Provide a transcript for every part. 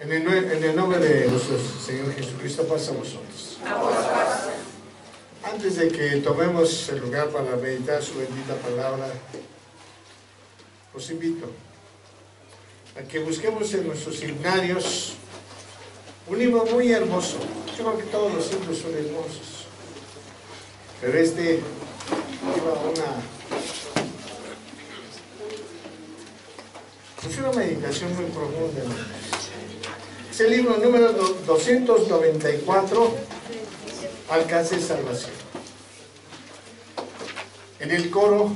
En el nombre de nuestro Señor Jesucristo, paz a vosotros. Antes de que tomemos el lugar para meditar su bendita palabra, os invito a que busquemos en nuestros himnarios un himno muy hermoso. Yo creo que todos los himnos son hermosos, pero este lleva una meditación muy profunda. Es el libro número 294, Alcance de Salvación. En el coro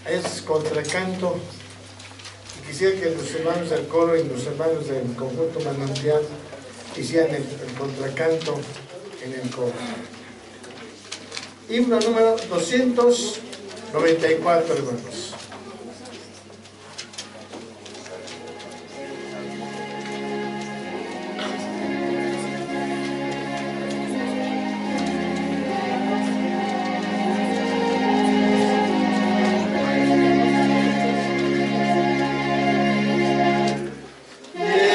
es contracanto, y quisiera que los hermanos del coro y los hermanos del conjunto Manantial hicieran el contracanto en el coro. Himno número 294, hermanos. Yeah.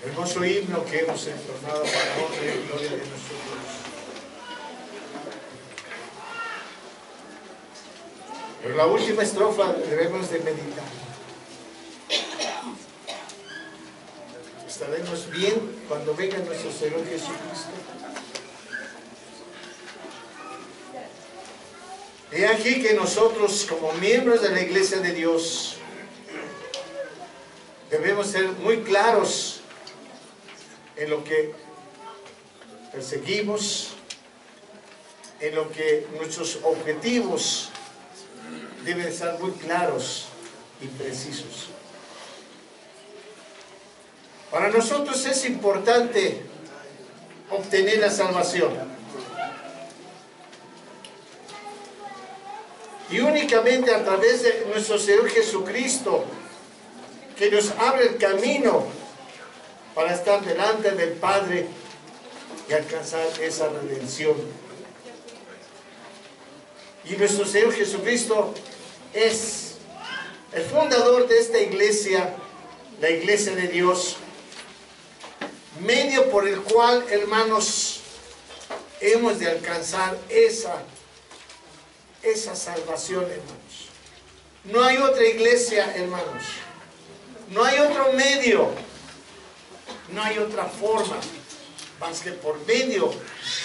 Hermoso himno que hemos entonado para honra y gloria de nosotros. Pero la última estrofa debemos de meditar. Estaremos bien cuando venga nuestro Señor Jesucristo. He aquí que nosotros, como miembros de la Iglesia de Dios, debemos ser muy claros en lo que perseguimos, en lo que nuestros objetivos deben estar muy claros y precisos. Para nosotros es importante obtener la salvación. Y únicamente a través de nuestro Señor Jesucristo, que nos abre el camino para estar delante del Padre y alcanzar esa redención. Y nuestro Señor Jesucristo es el fundador de esta iglesia, la Iglesia de Dios, medio por el cual, hermanos, hemos de alcanzar esa salvación, hermanos. No hay otra iglesia, hermanos. No hay otro medio. No hay otra forma más que por medio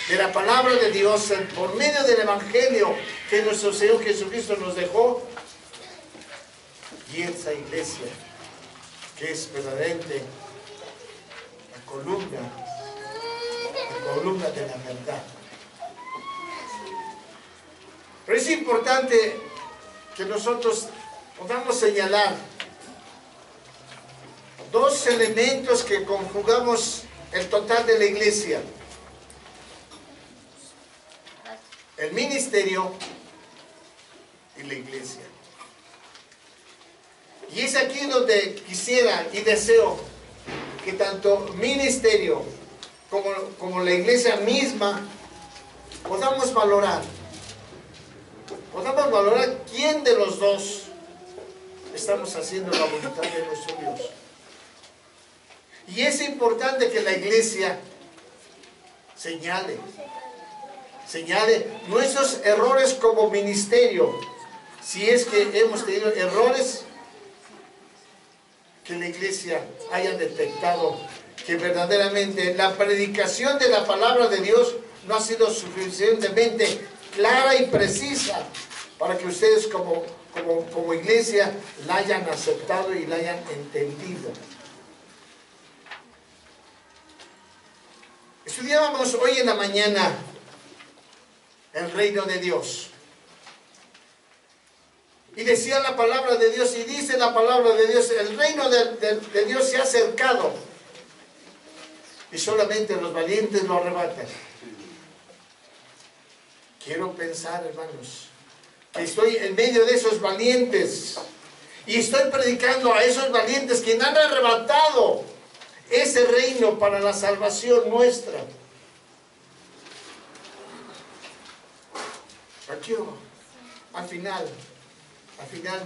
de la palabra de Dios, por medio del Evangelio que nuestro Señor Jesucristo nos dejó. Y esa iglesia que es verdaderamente la columna de la verdad. Pero es importante que nosotros podamos señalar dos elementos que conjugamos el total de la iglesia: el ministerio y la iglesia. Y es aquí donde quisiera y deseo que tanto ministerio como la iglesia misma podamos valorar quién de los dos estamos haciendo la voluntad de nuestro Dios. Y es importante que la iglesia señale nuestros errores como ministerio. Si es que hemos tenido errores, que la iglesia haya detectado que verdaderamente la predicación de la palabra de Dios no ha sido suficientemente clara y precisa para que ustedes como iglesia la hayan aceptado y la hayan entendido. Estudiábamos hoy en la mañana el reino de Dios. Y decía la palabra de Dios, y dice la palabra de Dios, el reino de Dios se ha acercado. Y solamente los valientes lo arrebatan. Quiero pensar, hermanos, que estoy en medio de esos valientes. Y estoy predicando a esos valientes que han arrebatado ese reino para la salvación nuestra. Aquí, al final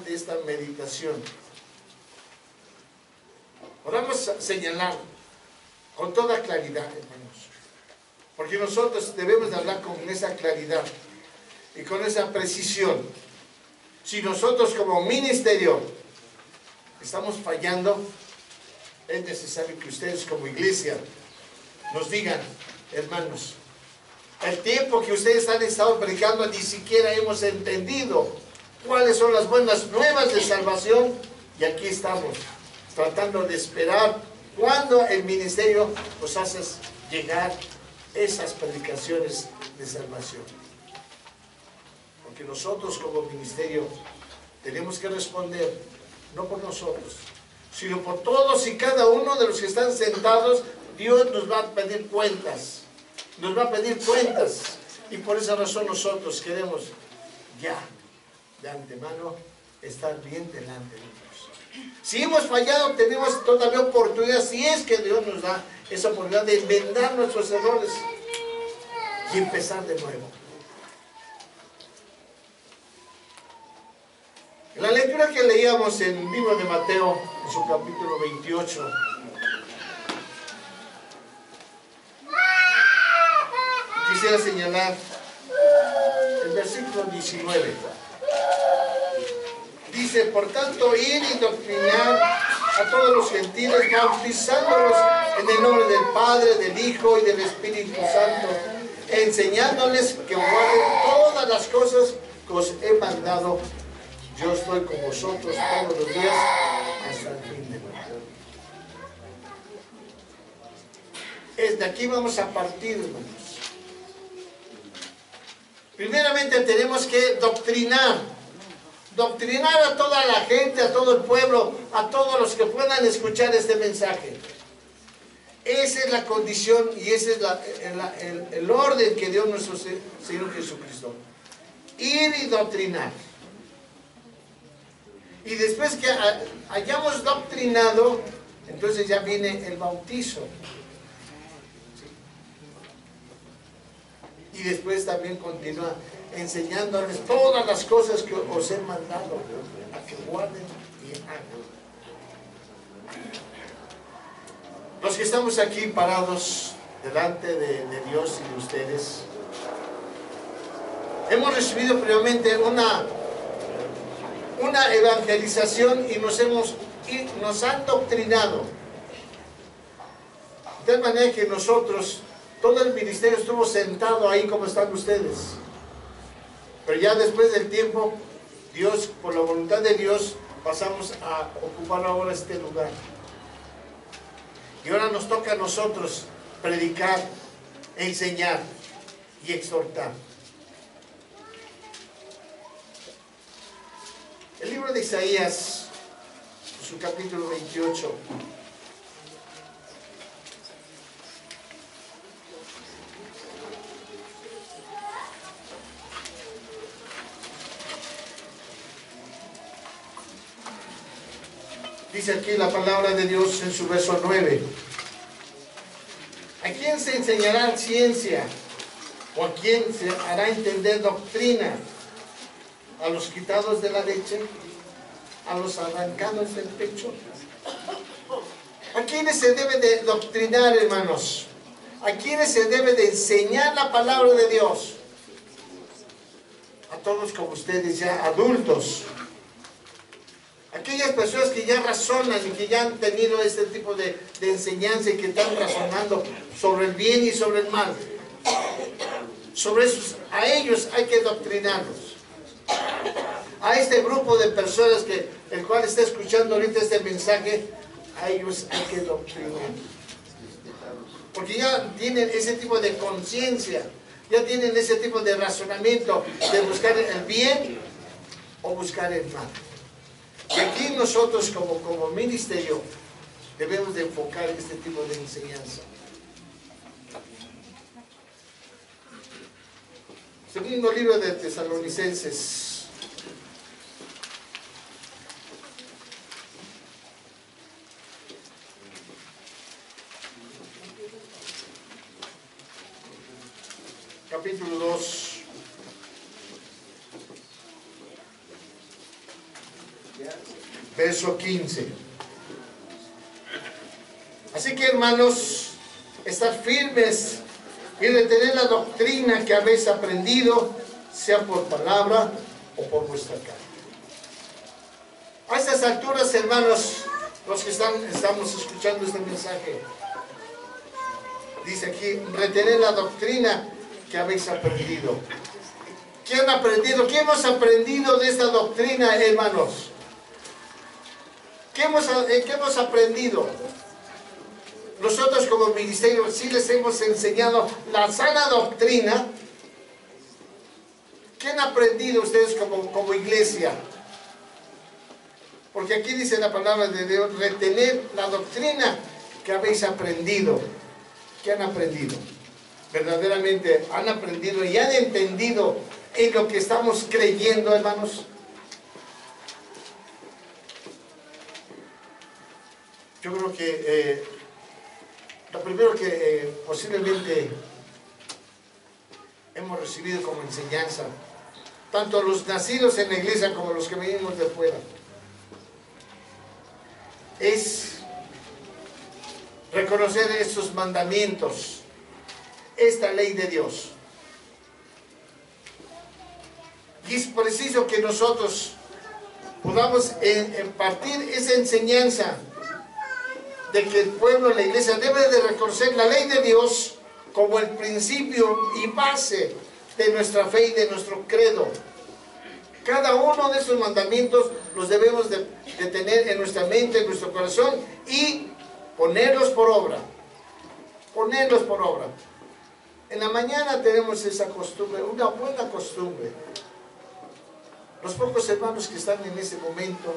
de esta meditación, podamos señalar con toda claridad, hermanos, porque nosotros debemos de hablar con esa claridad y con esa precisión. Si nosotros como ministerio estamos fallando, es necesario que ustedes como iglesia nos digan: hermanos, el tiempo que ustedes han estado predicando ni siquiera hemos entendido cuáles son las buenas nuevas de salvación, y aquí estamos tratando de esperar cuando el ministerio nos hace llegar esas predicaciones de salvación. Porque nosotros como ministerio tenemos que responder, no por nosotros, sino por todos y cada uno de los que están sentados. Dios nos va a pedir cuentas, y por esa razón nosotros queremos ya de antemano estar bien delante de Dios. Si hemos fallado, tenemos todavía oportunidad, si es que Dios nos da esa oportunidad de enmendar nuestros errores y empezar de nuevo. En la lectura que leíamos en el libro de Mateo, en su capítulo 28, quisiera señalar el versículo 19. Dice, por tanto, ir y doctrinar a todos los gentiles, bautizándolos en el nombre del Padre, del Hijo y del Espíritu Santo, enseñándoles que guarden todas las cosas que os he mandado. Yo estoy con vosotros todos los días hasta el fin del mundo. De aquí vamos a partir, hermanos. Primeramente tenemos que doctrinar a toda la gente, a todo el pueblo, a todos los que puedan escuchar este mensaje. Esa es la condición y ese es el orden que dio nuestro Señor Jesucristo. Ir y doctrinar. Y después que hayamos doctrinado, entonces ya viene el bautizo. Y después también continúa enseñándoles todas las cosas que os he mandado a que guarden y hagan. Los que estamos aquí parados delante de Dios y de ustedes, hemos recibido previamente una evangelización y nos han doctrinado. De tal manera que nosotros, todo el ministerio estuvo sentado ahí como están ustedes. Pero ya después del tiempo, Dios, por la voluntad de Dios, pasamos a ocupar ahora este lugar. Y ahora nos toca a nosotros predicar, enseñar y exhortar. El libro de Isaías, su capítulo 28. Dice aquí la palabra de Dios en su verso 9. ¿A quién se enseñará ciencia? ¿O a quién se hará entender doctrina? ¿A los quitados de la leche? ¿A los arrancados del pecho? ¿A quiénes se debe de doctrinar, hermanos? ¿A quiénes se debe de enseñar la palabra de Dios? A todos como ustedes ya adultos. Aquellas personas que ya razonan y que ya han tenido este tipo de enseñanza y que están razonando sobre el bien y sobre el mal. Sobre esos, a ellos hay que doctrinarlos. A este grupo de personas el cual está escuchando ahorita este mensaje, a ellos hay que doctrinar. Porque ya tienen ese tipo de conciencia, ya tienen ese tipo de razonamiento de buscar el bien o buscar el mal. Y aquí nosotros como ministerio debemos de enfocar este tipo de enseñanza. Segundo libro de Tesalonicenses. Capítulo 2. Verso 15. Así que, hermanos, estad firmes y retener la doctrina que habéis aprendido, sea por palabra o por vuestra carta. A estas alturas, hermanos, los que estamos escuchando este mensaje, dice aquí, retener la doctrina que habéis aprendido. ¿Qué han aprendido? ¿Qué hemos aprendido de esta doctrina, hermanos? ¿Qué hemos aprendido? Nosotros como ministerio sí les hemos enseñado la sana doctrina. ¿Qué han aprendido ustedes como iglesia? Porque aquí dice la palabra de Dios, retener la doctrina que habéis aprendido. ¿Qué han aprendido? Verdaderamente han aprendido y han entendido en lo que estamos creyendo, hermanos. Yo creo que lo primero que posiblemente hemos recibido como enseñanza, tanto los nacidos en la iglesia como los que venimos de fuera, es reconocer estos mandamientos, esta ley de Dios. Y es preciso que nosotros podamos impartir esa enseñanza de que el pueblo, la iglesia, debe de reconocer la ley de Dios como el principio y base de nuestra fe y de nuestro credo. Cada uno de esos mandamientos los debemos de tener en nuestra mente, en nuestro corazón y ponerlos por obra. Ponerlos por obra. En la mañana tenemos esa costumbre, una buena costumbre. Los pocos hermanos que están en ese momento,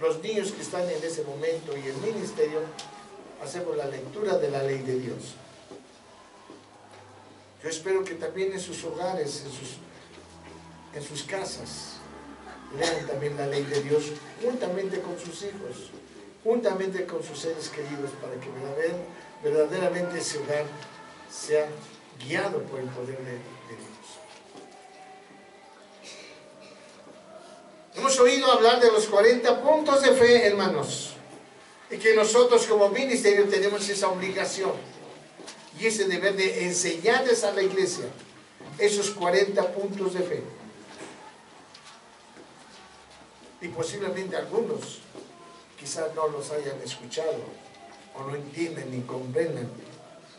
los niños que están en ese momento y el ministerio, hacemos la lectura de la ley de Dios. Yo espero que también en sus hogares, en sus casas, lean también la ley de Dios juntamente con sus hijos, juntamente con sus seres queridos, para que verdaderamente ese hogar sea guiado por el poder de Dios. Hemos oído hablar de los 40 puntos de fe, hermanos, y que nosotros como ministerio tenemos esa obligación y ese deber de enseñarles a la iglesia esos 40 puntos de fe. Y posiblemente algunos quizás no los hayan escuchado, o no entienden ni comprendan,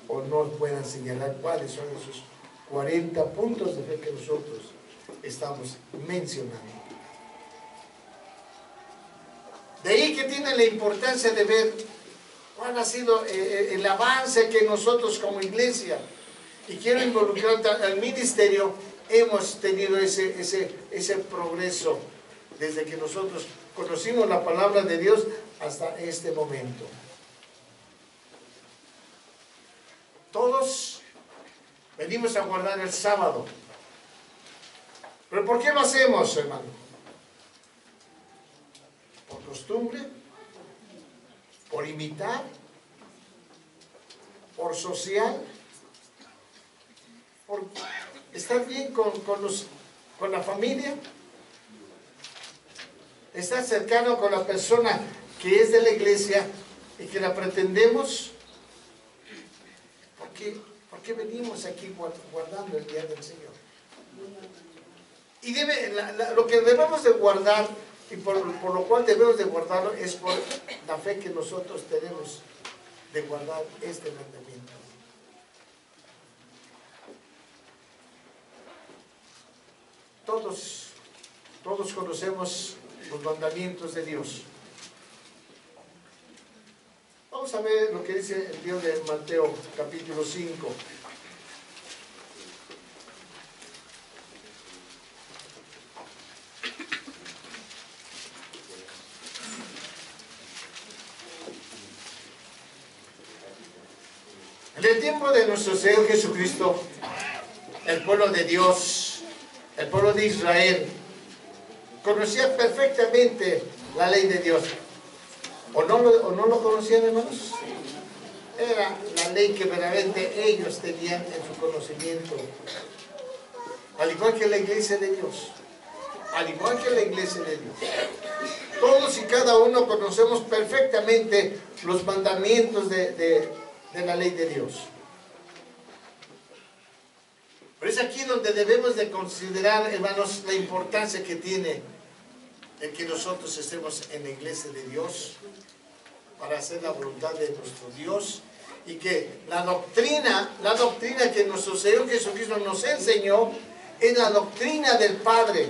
o no puedan señalar cuáles son esos 40 puntos de fe que nosotros estamos mencionando. De ahí que tiene la importancia de ver cuál ha sido el avance que nosotros como iglesia, y quiero involucrar al ministerio, hemos tenido ese progreso desde que nosotros conocimos la palabra de Dios hasta este momento. Todos venimos a guardar el sábado. ¿Pero por qué lo hacemos, hermano? ¿Por costumbre? ¿Por imitar? ¿Por social? ¿Por estar bien con la familia? ¿Estar cercano con la persona que es de la iglesia y que la pretendemos? ¿Por qué venimos aquí guardando el día del Señor? Y lo que debemos de guardar, y por lo cual debemos de guardarlo, es por la fe que nosotros tenemos de guardar este mandamiento. Todos conocemos los mandamientos de Dios. Vamos a ver lo que dice el libro de Mateo, capítulo 5. En el tiempo de nuestro Señor Jesucristo, el pueblo de Dios, el pueblo de Israel, conocía perfectamente la ley de Dios. ¿O no lo conocían, hermanos? Era la ley que verdaderamente ellos tenían en su conocimiento. Al igual que la iglesia de Dios. Al igual que la iglesia de Dios. Todos y cada uno conocemos perfectamente los mandamientos de la ley de Dios. Pero es aquí donde debemos de considerar, hermanos, la importancia que tiene el que nosotros estemos en la iglesia de Dios para hacer la voluntad de nuestro Dios, y que la doctrina que nuestro Señor Jesucristo nos enseñó es la doctrina del Padre,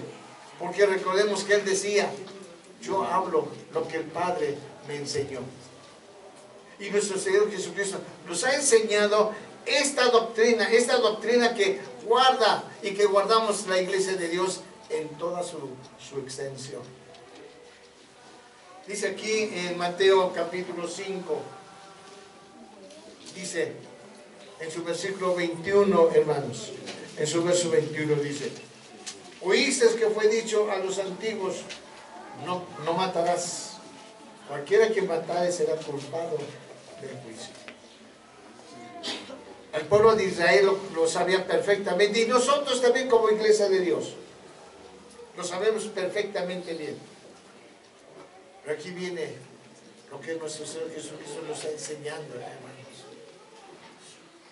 porque recordemos que Él decía: yo hablo lo que el Padre me enseñó. Y nuestro Señor Jesucristo nos ha enseñado esta doctrina que guarda y que guardamos la iglesia de Dios en toda su extensión. Dice aquí en Mateo capítulo 5, dice en su versículo 21, hermanos, en su verso 21 dice: oísteis que fue dicho a los antiguos, no matarás, cualquiera que matare será culpado del juicio. El pueblo de Israel lo sabía perfectamente, y nosotros también como iglesia de Dios lo sabemos perfectamente bien. Pero aquí viene lo que nuestro Señor Jesucristo nos está enseñando, hermanos.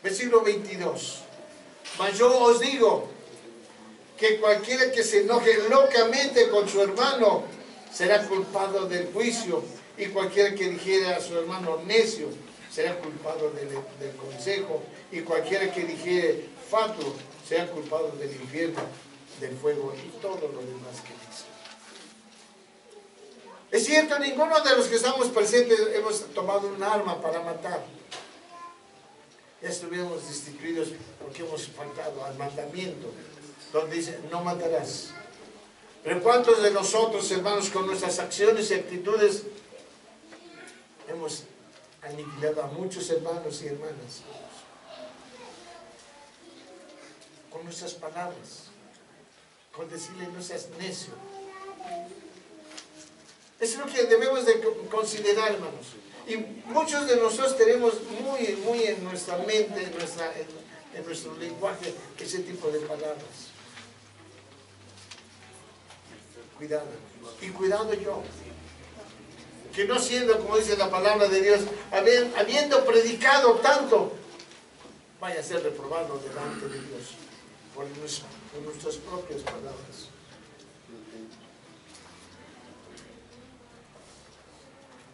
Versículo 22. Mas yo os digo que cualquiera que se enoje locamente con su hermano será culpado del juicio, y cualquiera que dijere a su hermano necio será culpado del consejo, y cualquiera que dijere fatuo será culpado del infierno, del fuego y todo lo demás que dice. Es cierto, ninguno de los que estamos presentes hemos tomado un arma para matar. Ya estuviéramos destituidos porque hemos faltado al mandamiento, donde dice, no matarás. Pero ¿cuántos de nosotros, hermanos, con nuestras acciones y actitudes, hemos aniquilado a muchos hermanos y hermanas? Con nuestras palabras, con decirle, no seas necio. Eso es lo que debemos de considerar, hermanos. Y muchos de nosotros tenemos muy en nuestra mente, en nuestro lenguaje, ese tipo de palabras. Cuidado. Y cuidado yo. Que no siendo, como dice la palabra de Dios, habiendo predicado tanto, vaya a ser reprobado delante de Dios por nuestras propias palabras.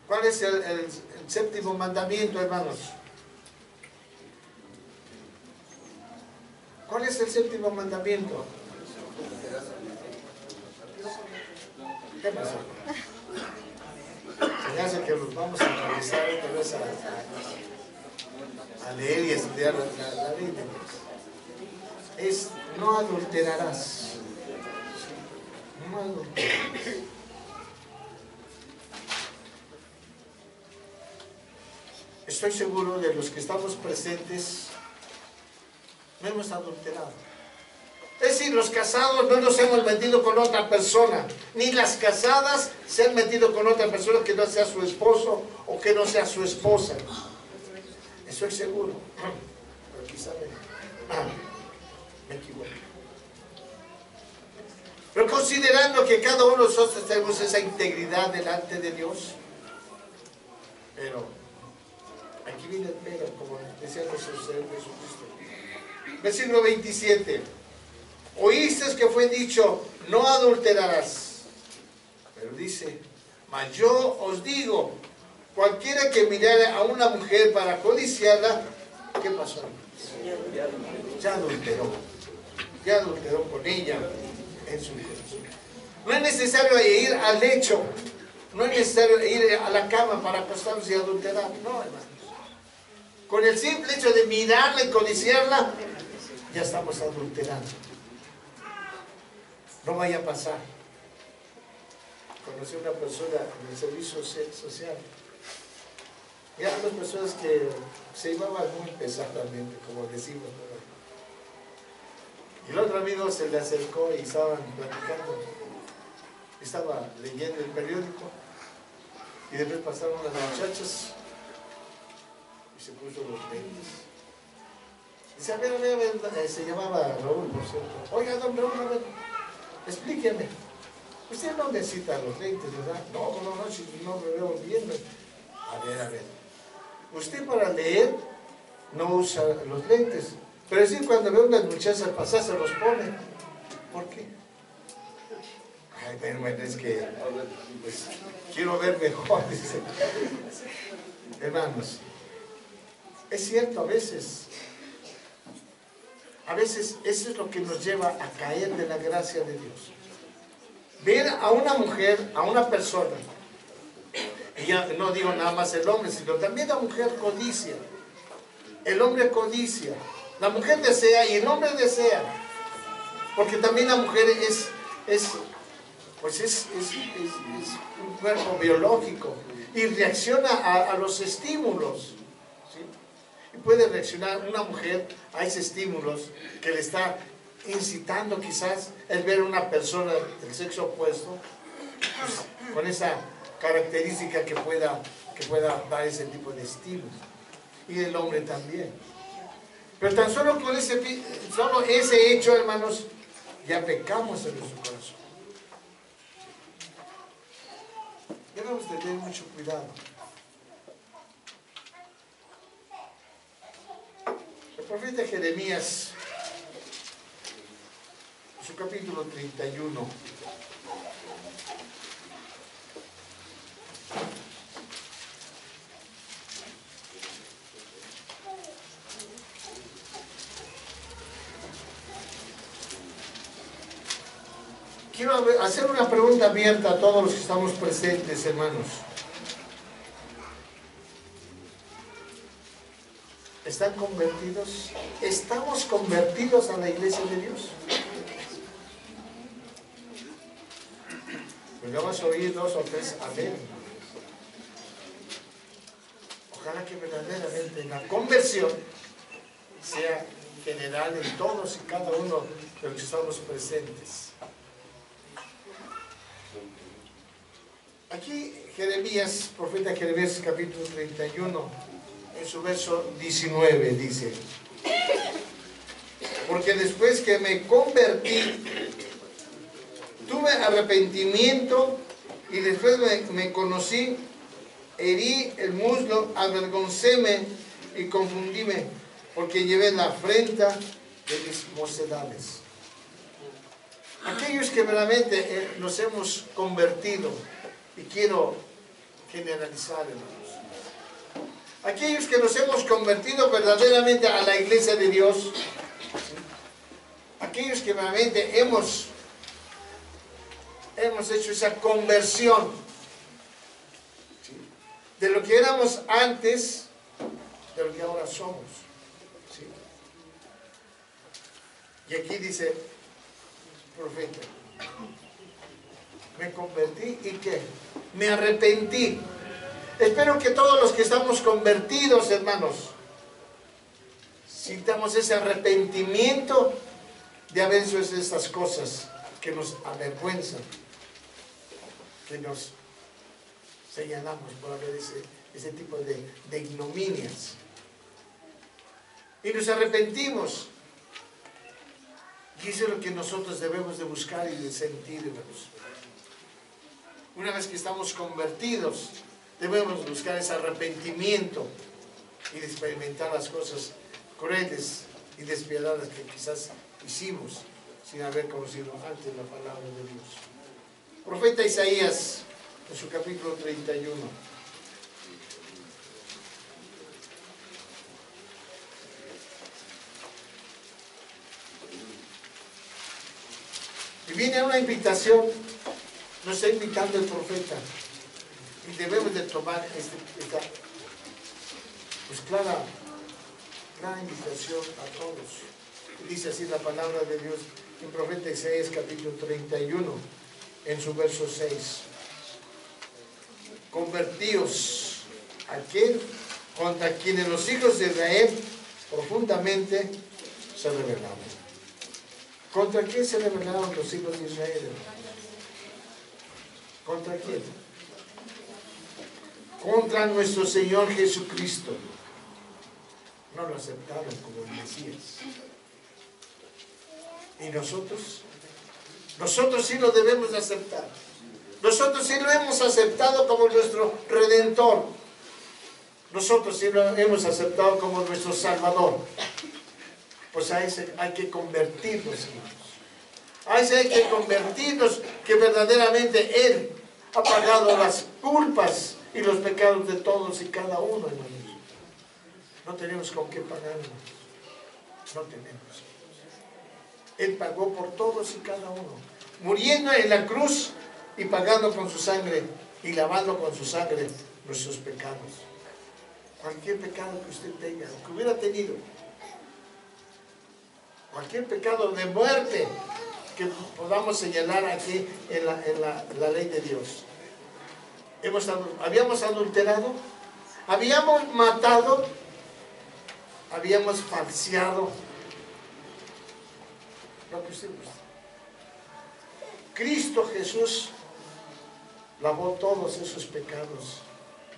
¿Cuál es el séptimo mandamiento, hermanos? ¿Cuál es el séptimo mandamiento? ¿Qué pasó? Se me hace que los vamos a analizar otra vez a leer y estudiar la Biblia. Es, no adulterarás. No adulterarás. Estoy seguro de los que estamos presentes, no hemos adulterado. Es decir, los casados no nos hemos metido con otra persona, ni las casadas se han metido con otra persona que no sea su esposo o que no sea su esposa. Estoy seguro. Pero quizá me equivoco. Pero considerando que cada uno de nosotros tenemos esa integridad delante de Dios, pero aquí viene el pero, como decía nuestro Señor Jesucristo. Versículo 27. Oísteis que fue dicho, no adulterarás. Pero dice, mas yo os digo, cualquiera que mirare a una mujer para codiciarla, ¿qué pasó? Ya adulteró. Ya adulteró con ella en su corazón. No es necesario ir al lecho. No es necesario ir a la cama para acostarse y adulterar. No, hermanos. Con el simple hecho de mirarla y codiciarla, ya estamos adulterando. No vaya a pasar. Conocí a una persona en el servicio social. Y eran las personas que se llevaban muy pesadamente, como decimos, ¿verdad? Y el otro amigo se le acercó y estaban platicando. Estaba leyendo el periódico y después pasaron las muchachas y se puso los lentes. Dice, a ver, se llamaba Raúl, por cierto. Oiga, don Raúl, a ver, explíqueme. Usted no necesita los lentes, ¿verdad? No, si no me veo bien. A ver. Usted para leer no usa los lentes, pero sí cuando ve a unas muchachas pasar se los pone. ¿Por qué? Ay, bueno, es que pues, quiero ver mejor, dice. Hermanos, es cierto, a veces eso es lo que nos lleva a caer de la gracia de Dios. Ver a una mujer, a una persona, y ya no digo nada más el hombre, sino también la mujer codicia. El hombre codicia, la mujer desea y el hombre desea, porque también la mujer es un cuerpo biológico y reacciona a los estímulos, ¿sí? Y puede reaccionar una mujer a esos estímulos que le está incitando quizás el ver a una persona del sexo opuesto, pues, con esa característica que pueda dar ese tipo de estímulo. Y el hombre también. Pero tan solo con ese hecho, hermanos, ya pecamos en nuestro corazón. Debemos de tener mucho cuidado. El profeta Jeremías, en su capítulo 31. Quiero hacer una pregunta abierta a todos los que estamos presentes, hermanos. ¿Están convertidos? ¿Estamos convertidos a la iglesia de Dios? Pues vamos a oír 2 o 3 amén. Ojalá que verdaderamente la conversión sea general en todos y cada uno de los que estamos presentes. Aquí Jeremías, profeta Jeremías, capítulo 31, en su verso 19, dice: porque después que me convertí, tuve arrepentimiento, y después me conocí, herí el muslo, avergoncéme y confundíme, porque llevé la afrenta de mis mocedades. Aquellos que verdaderamente nos hemos convertido, y quiero generalizar, hermanos, aquellos que nos hemos convertido verdaderamente a la iglesia de Dios, aquellos que verdaderamente hemos hecho esa conversión, ¿sí?, de lo que éramos antes, de lo que ahora somos, ¿sí? Y aquí dice profeta: me convertí y ¿qué? Me arrepentí. Espero que todos los que estamos convertidos, hermanos, sintamos ese arrepentimiento de haber hecho estas cosas que nos avergüenzan, que nos señalamos por haber ese tipo de ignominias. Y nos arrepentimos. Y eso es lo que nosotros debemos de buscar y de sentir, hermanos. Una vez que estamos convertidos, debemos buscar ese arrepentimiento y de experimentar las cosas crueles y despiadadas que quizás hicimos sin haber conocido antes la palabra de Dios. Profeta Isaías, en su capítulo 31. Y viene una invitación, nos está invitando el profeta, y debemos de tomar esta pues clara invitación a todos. Y dice así la palabra de Dios en profeta Isaías capítulo 31, en su verso 6: convertíos a aquel contra quienes los hijos de Israel profundamente se rebelaron. ¿Contra quién se rebelaron los hijos de Israel? ¿Contra quién? Contra nuestro Señor Jesucristo. No lo aceptaron como el Mesías. ¿Y nosotros? Nosotros sí lo debemos de aceptar. Nosotros sí lo hemos aceptado como nuestro Redentor. Nosotros sí lo hemos aceptado como nuestro Salvador. Pues a ese hay que convertirnos, hermanos. A ese hay que convertirnos, que verdaderamente Él ha pagado las culpas y los pecados de todos y cada uno, hermanos. No tenemos con qué pagar, hermanos. No tenemos. Él pagó por todos y cada uno, muriendo en la cruz y pagando con su sangre y lavando con su sangre nuestros pecados. Cualquier pecado que usted tenga, que hubiera tenido, cualquier pecado de muerte que podamos señalar aquí en la ley de Dios. Habíamos adulterado, habíamos matado, habíamos falseado, lo que usted guste. Cristo Jesús lavó todos esos pecados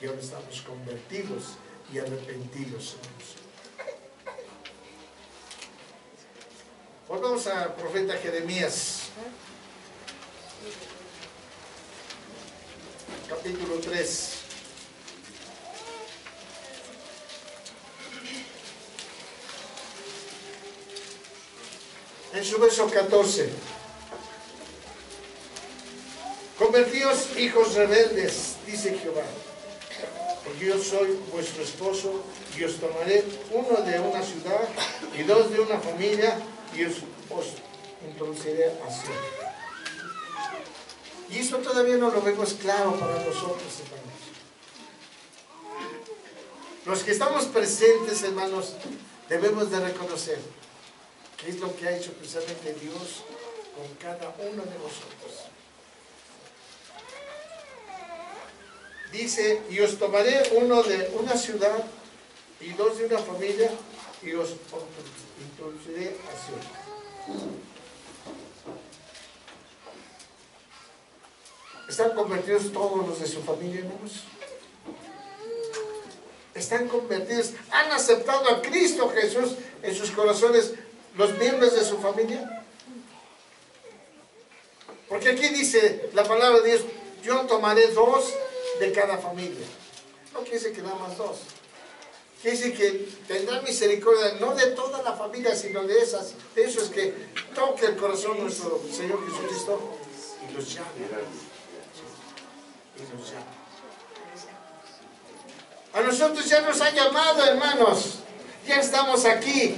y ahora estamos convertidos y arrepentidos, hermanos. Volvamos al profeta Jeremías, capítulo 3. En su verso 14. Convertíos hijos rebeldes, dice Jehová, porque yo soy vuestro esposo, y os tomaré uno de una ciudad y dos de una familia, y os introduciré así. Y esto todavía no lo vemos claro para nosotros, hermanos. Los que estamos presentes, hermanos, debemos de reconocer qué es lo que ha hecho precisamente Dios con cada uno de nosotros. Dice, y os tomaré uno de una ciudad y dos de una familia, y os introduciré así. ¿Están convertidos todos los de su familia, hermanos? Están convertidos, han aceptado a Cristo Jesús en sus corazones, los miembros de su familia. Porque aquí dice la palabra de Dios, yo tomaré dos de cada familia. No quiere decir que nada más dos. Quiere decir que tendrá misericordia, no de toda la familia, sino de esos que toque el corazón de nuestro Señor Jesucristo y los llame. Y los llame. A nosotros ya nos ha llamado, hermanos. Ya estamos aquí.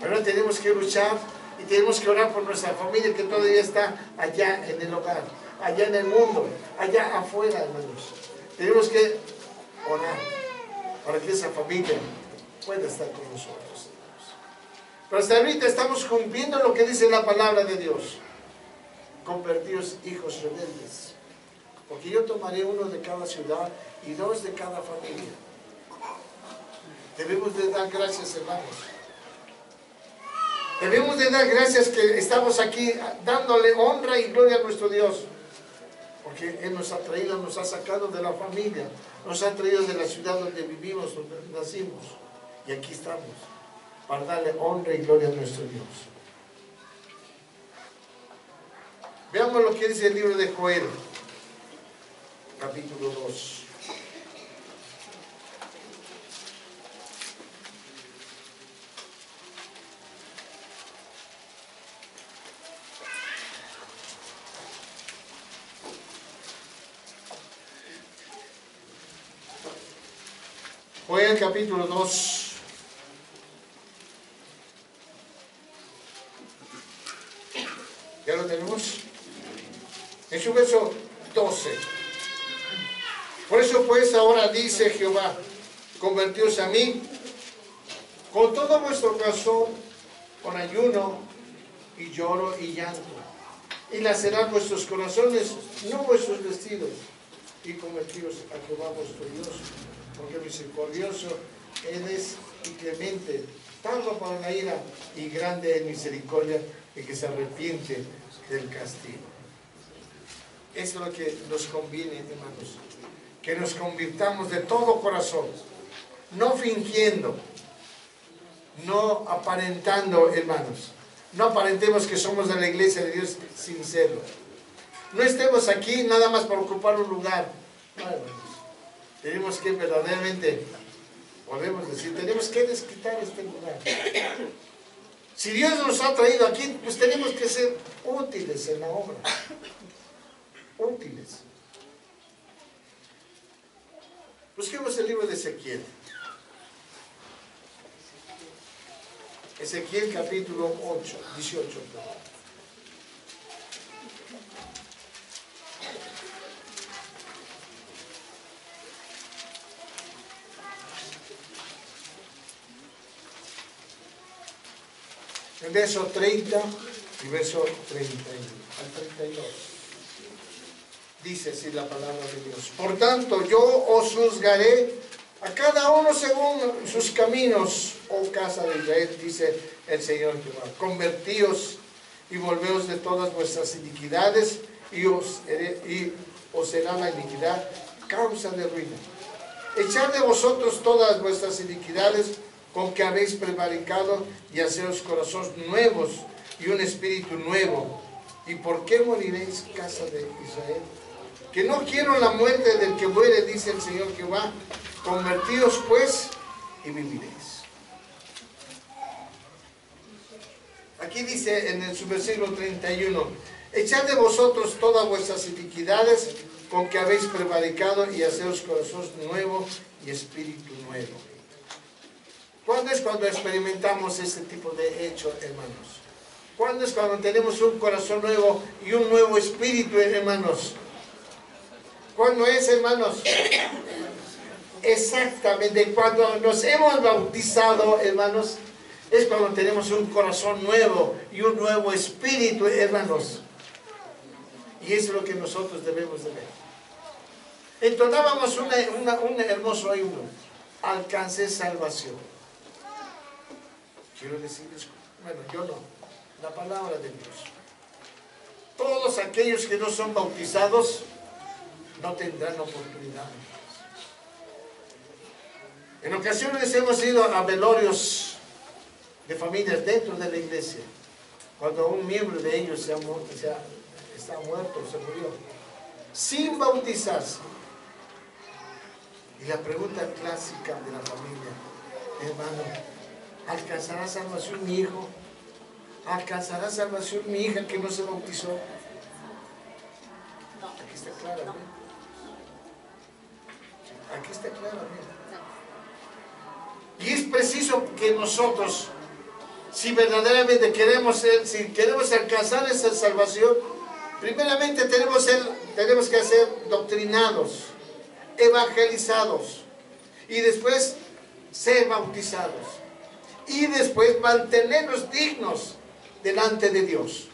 Pero tenemos que luchar y tenemos que orar por nuestra familia que todavía está allá en el hogar, allá en el mundo, allá afuera, hermanos. Tenemos que orar para que esa familia pueda estar con nosotros. Pero hasta ahorita estamos cumpliendo lo que dice la palabra de Dios. Convertidos hijos rebeldes. Porque yo tomaré uno de cada ciudad y dos de cada familia. Debemos de dar gracias, hermanos. Debemos de dar gracias que estamos aquí dándole honra y gloria a nuestro Dios. Porque Él nos ha traído, nos ha sacado de la familia, nos ha traído de la ciudad donde vivimos, donde nacimos. Y aquí estamos, para darle honra y gloria a nuestro Dios. Veamos lo que dice el libro de Joel, capítulo 2. Joel capítulo 2. ¿Ya lo tenemos? En su verso 12. Por eso pues ahora dice Jehová, convertíos a mí con todo vuestro corazón, con ayuno y lloro y llanto. Y lacerad vuestros corazones, no vuestros vestidos. Y convertíos a Jehová vuestro Dios, porque misericordioso Él es y clemente, tardo para la ira y grande en misericordia, y que se arrepiente del castigo. Eso es lo que nos conviene, hermanos, que nos convirtamos de todo corazón, no fingiendo, no aparentando, hermanos. No aparentemos que somos de la iglesia de Dios sin serlo. No estemos aquí nada más para ocupar un lugar. No, hermanos. Tenemos que verdaderamente, podemos decir, tenemos que desquitar este lugar. Si Dios nos ha traído aquí, pues tenemos que ser útiles en la obra. Útiles. Busquemos el libro de Ezequiel. Ezequiel capítulo 18. El verso 30 y verso 31 al 32. Dice así la palabra de Dios. Por tanto, yo os juzgaré a cada uno según sus caminos, oh casa de Israel, dice el Señor Jehová. Convertíos y volveos de todas vuestras iniquidades, y os será la iniquidad causa de ruina. Echad de vosotros todas vuestras iniquidades con que habéis prevaricado, y haceos corazones nuevos y un espíritu nuevo. ¿Y por qué moriréis, casa de Israel? Que no quiero la muerte del que muere, dice el Señor Jehová. Convertíos pues y viviréis. Aquí dice en su versículo 31, echad de vosotros todas vuestras iniquidades con que habéis prevaricado y haceos corazón nuevo y espíritu nuevo. ¿Cuándo es cuando experimentamos este tipo de hecho, hermanos? ¿Cuándo es cuando tenemos un corazón nuevo y un nuevo espíritu, hermanos? ¿Cuándo es, hermanos? Exactamente, cuando nos hemos bautizado, hermanos, es cuando tenemos un corazón nuevo y un nuevo espíritu, hermanos. Y eso es lo que nosotros debemos de ver. Entonábamos un hermoso himno: alcancé salvación. Quiero decirles, bueno, yo no, la palabra de Dios. Todos aquellos que no son bautizados no tendrán oportunidad. En ocasiones hemos ido a velorios de familias dentro de la iglesia, cuando un miembro de ellos está muerto, se murió, sin bautizarse. Y la pregunta clásica de la familia: hermano, ¿alcanzará salvación mi hijo? ¿Alcanzará salvación mi hija que no se bautizó? Aquí está claramente. Aquí está claramente. Y es preciso que nosotros, si verdaderamente queremos alcanzar esa salvación, primeramente tenemos que ser doctrinados, evangelizados, y después ser bautizados, y después mantenernos dignos delante de Dios.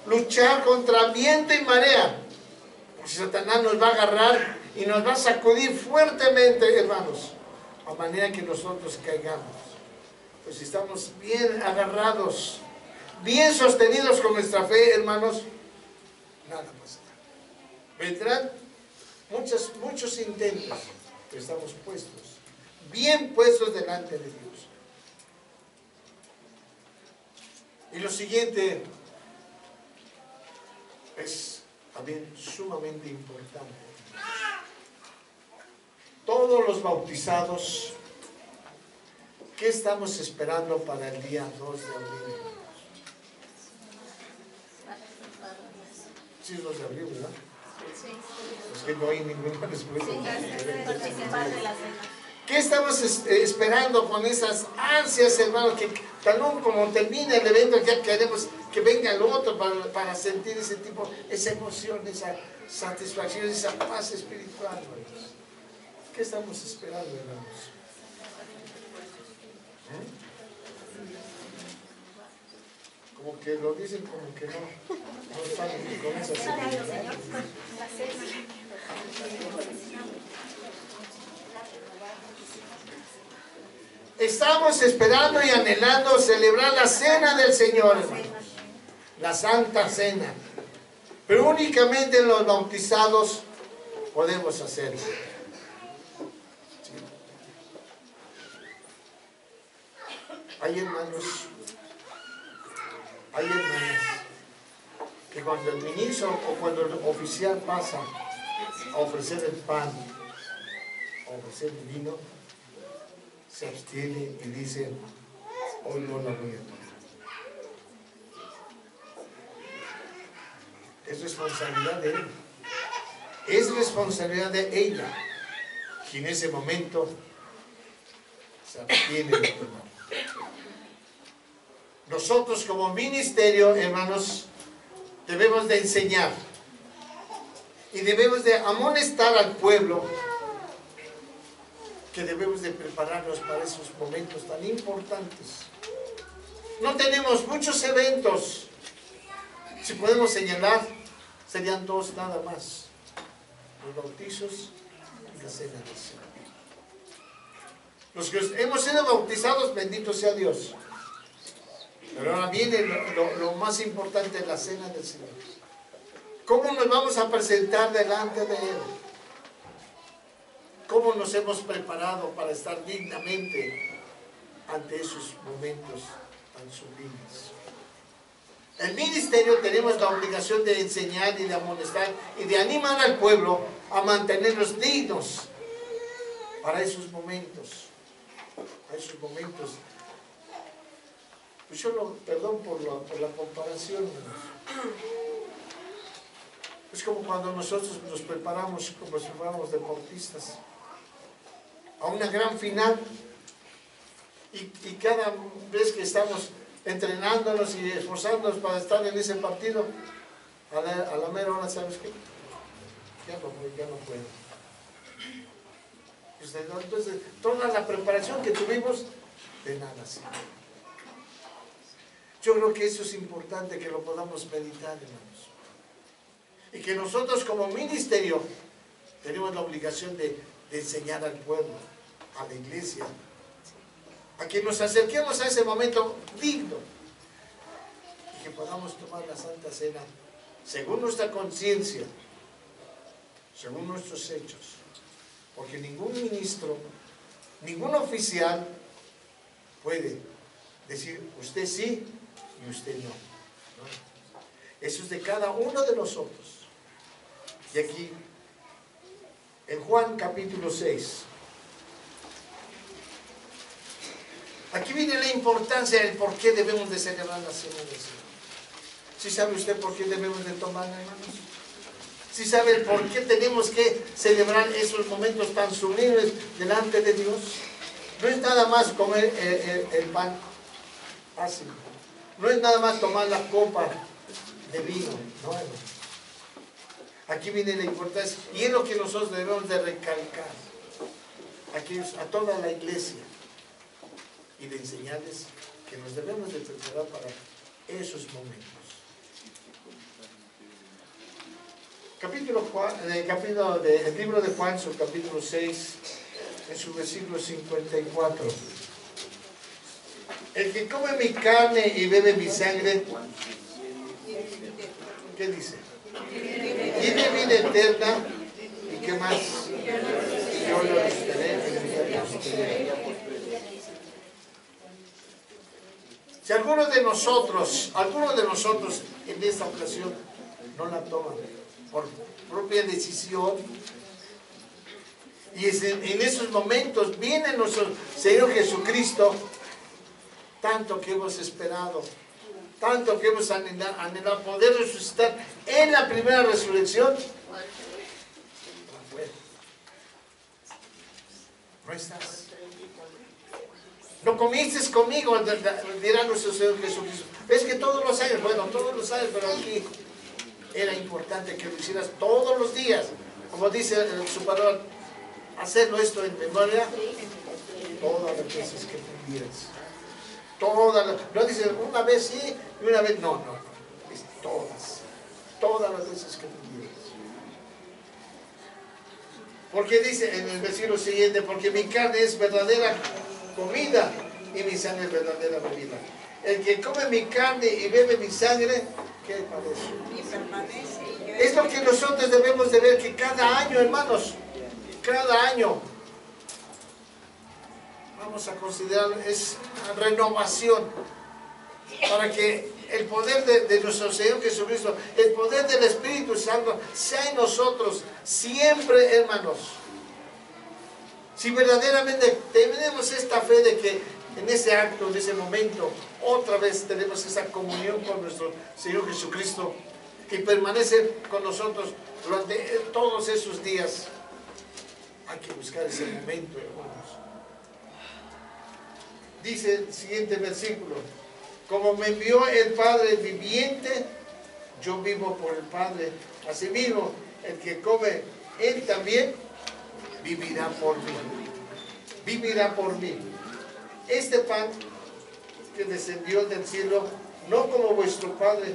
Luchar contra viento y marea, porque Satanás nos va a agarrar y nos va a sacudir fuertemente, hermanos, a manera que nosotros caigamos. Pues si estamos bien agarrados, bien sostenidos con nuestra fe, hermanos, nada pasará. Vendrán muchos intentos, pero estamos puestos, bien puestos delante de Dios. Y lo siguiente es también sumamente importante. Todos los bautizados, ¿qué estamos esperando para el día 2 de abril? Sí, es 2 de abril, ¿verdad? Sí. Es que no hay ninguna respuesta. ¿Qué estamos esperando con esas ansias, hermanos? Que tal como termine el evento, ya queremos que venga el otro para sentir esa emoción, esa satisfacción, esa paz espiritual, hermanos. ¿Qué estamos esperando, hermanos? Como que lo dicen, como que no están con esa seguridad. Estamos esperando y anhelando celebrar la cena del Señor, hermanos, la Santa Cena. Pero únicamente los bautizados podemos hacerlo. Hay hermanos, hay hermanas que cuando el ministro o cuando el oficial pasa a ofrecer el pan, a ofrecer el vino, se abstiene y dice: hoy no la voy a tomar. Es responsabilidad de él. Es responsabilidad de ella, que en ese momento se abstiene de tomar. Nosotros como ministerio, hermanos, debemos de enseñar y debemos de amonestar al pueblo que debemos de prepararnos para esos momentos tan importantes. No tenemos muchos eventos. Si podemos señalar, serían 2 nada más: los bautizos y la cena del Señor. Los que hemos sido bautizados, bendito sea Dios. Pero ahora viene lo más importante, la cena del Señor. ¿Cómo nos vamos a presentar delante de Él? ¿Cómo nos hemos preparado para estar dignamente ante esos momentos tan sublimes? El ministerio tenemos la obligación de enseñar y de amonestar y de animar al pueblo a mantenernos dignos para esos momentos. A esos momentos. Pues perdón por la comparación, Es como cuando nosotros nos preparamos como si fuéramos deportistas a una gran final, y cada vez que estamos entrenándonos y esforzándonos para estar en ese partido, a la mera hora, ¿sabes qué? Ya no puedo. Entonces, toda la preparación que tuvimos, de nada sirve. Yo creo que eso es importante, que lo podamos meditar, hermanos. Y que nosotros como ministerio tenemos la obligación de enseñar al pueblo, a la iglesia, a que nos acerquemos a ese momento digno y que podamos tomar la Santa Cena según nuestra conciencia, según nuestros hechos, porque ningún ministro, ningún oficial puede decir usted sí y usted no. Eso es de cada uno de nosotros. Y aquí, en Juan capítulo 6, aquí viene la importancia del por qué debemos de celebrar la Cena del Señor. ¿Sí sabe usted por qué debemos de tomarla, hermanos? ¿Sí sabe el por qué tenemos que celebrar esos momentos tan sublimes delante de Dios? No es nada más comer el pan ácido. No es nada más tomar la copa de vino. No, hermano. Aquí viene la importancia. Y es lo que nosotros debemos de recalcar. Aquí a toda la iglesia. Y de enseñarles que nos debemos de preparar para esos momentos. El libro de Juan, su capítulo 6, en su versículo 54. El que come mi carne y bebe mi sangre, ¿qué dice? Tiene vida eterna. ¿Y qué más? Yo lo estaré. Si algunos de nosotros en esta ocasión no la toman por propia decisión, y en esos momentos viene nuestro Señor Jesucristo, tanto que hemos esperado, tanto que hemos anhelado poder resucitar en la primera resurrección, no estás. No comiste conmigo, dirá nuestro Señor Jesucristo. Es que todos los años, pero aquí era importante que lo hicieras todos los días. Como dice su palabra, hacerlo esto en memoria todas las veces que pudieras. No dice una vez sí y una vez no, es todas las veces que pudieras. Porque dice en el versículo siguiente, porque mi carne es verdadera comida y mi sangre es verdadera bebida. El que come mi carne y bebe mi sangre, ¿qué parece? Es lo que nosotros debemos de ver, que cada año, hermanos, cada año vamos a considerar es renovación, para que el poder de nuestro Señor Jesucristo, el poder del Espíritu Santo sea en nosotros siempre, hermanos. Si verdaderamente tenemos esta fe de que en ese acto, en ese momento, otra vez tenemos esa comunión con nuestro Señor Jesucristo, que permanece con nosotros durante todos esos días, hay que buscar ese momento, hermanos. Dice el siguiente versículo: como me envió el Padre viviente, yo vivo por el Padre. Asimismo, el que come, él también vivirá por mí. Vivirá por mí. Este pan que descendió del cielo, no como vuestros padres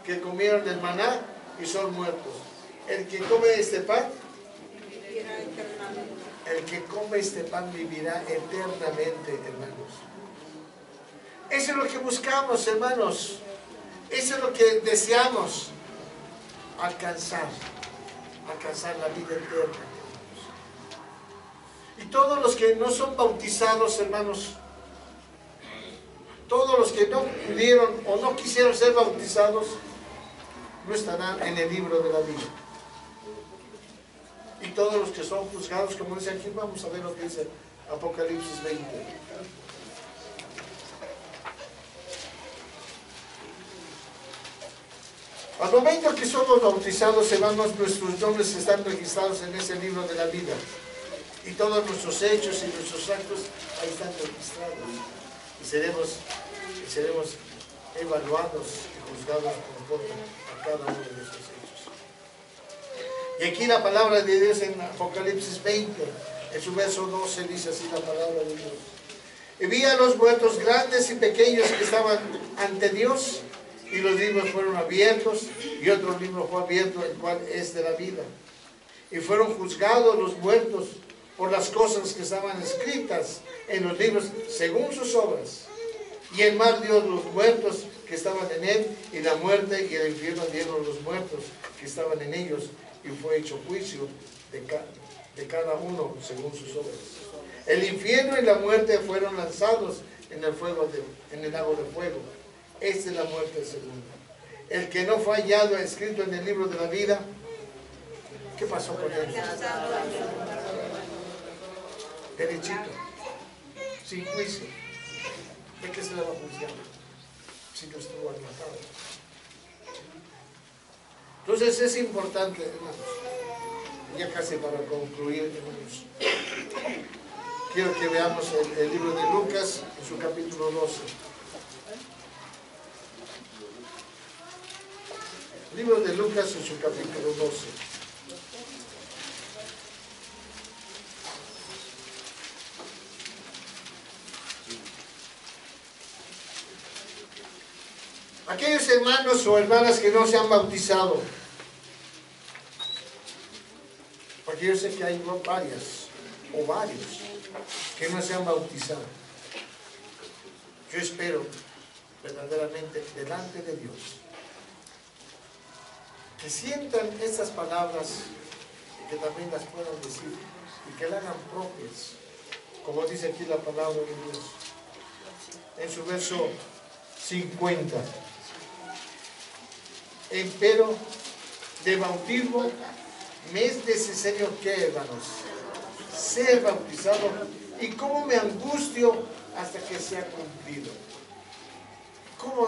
que comieron el maná y son muertos. El que come este pan, vivirá eternamente, hermanos. Eso es lo que buscamos, hermanos. Eso es lo que deseamos alcanzar la vida eterna. Y todos los que no son bautizados, hermanos, todos los que no pudieron o no quisieron ser bautizados, no estarán en el libro de la vida. Y todos los que son juzgados, como dice aquí, vamos a ver lo que dice Apocalipsis 20. Al momento que somos bautizados, hermanos, nuestros nombres están registrados en ese libro de la vida. Y todos nuestros hechos y nuestros actos ahí están registrados. Y seremos evaluados y juzgados conforme a cada uno de esos hechos. Y aquí la palabra de Dios en Apocalipsis 20, en su verso 12, dice así la palabra de Dios. Y vi a los muertos grandes y pequeños que estaban ante Dios, y los libros fueron abiertos, y otro libro fue abierto, el cual es de la vida. Y fueron juzgados los muertos por las cosas que estaban escritas en los libros según sus obras. Y el mar dio los muertos que estaban en él, y la muerte y el infierno dieron los muertos que estaban en ellos, y fue hecho juicio de cada uno según sus obras. El infierno y la muerte fueron lanzados en el lago de fuego. Esta es la muerte segunda. El que no fue hallado escrito en el libro de la vida, ¿qué pasó con él? Derechito, sin juicio. ¿De qué se le va a juzgar? Si no estuvo armatado. Entonces es importante, hermanos, ya casi para concluir, hermanos, quiero que veamos el libro de Lucas en su capítulo 12. Libro de Lucas en su capítulo 12. Aquellos hermanos o hermanas que no se han bautizado, porque yo sé que hay varias o varios que no se han bautizado. Yo espero verdaderamente delante de Dios que sientan estas palabras y que también las puedan decir y que las hagan propias, como dice aquí la palabra de Dios en su verso 50. Empero de bautismo me es necesario que, hermanos, ser bautizado, y cómo me angustio hasta que sea cumplido. ¿Cómo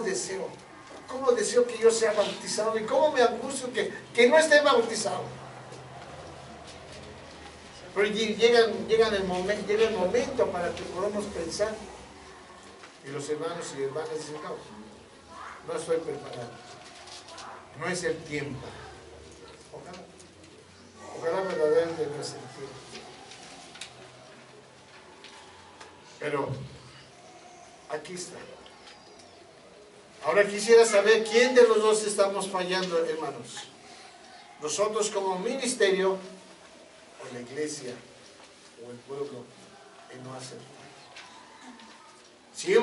deseo que yo sea bautizado? Y cómo me angustio que no esté bautizado. Pero llega el momento para que podamos pensar, y los hermanos y hermanas dicen, no estoy preparado. No es el tiempo. Ojalá verdaderamente no es el tiempo. Pero aquí está. Ahora quisiera saber quién de los dos estamos fallando, hermanos. Nosotros como ministerio, o la iglesia, o el pueblo, en no hacer. Si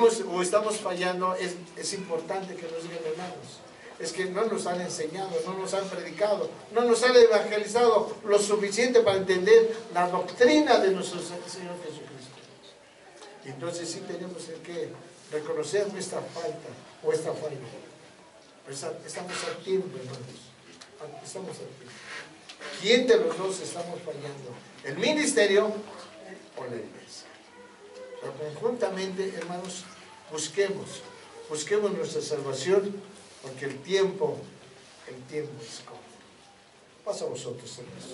estamos fallando, es importante que nos digan, hermanos. Es que no nos han enseñado, no nos han predicado, no nos han evangelizado lo suficiente para entender la doctrina de nuestro Señor Jesucristo. Y entonces sí tenemos que reconocer nuestra falta o esta falla. Estamos a tiempo, hermanos. Estamos a tiempo. ¿Quién de los dos estamos fallando? ¿El ministerio o la iglesia? Pero conjuntamente, hermanos, busquemos nuestra salvación, porque el tiempo es corto. Pasa a vosotros, hermanos.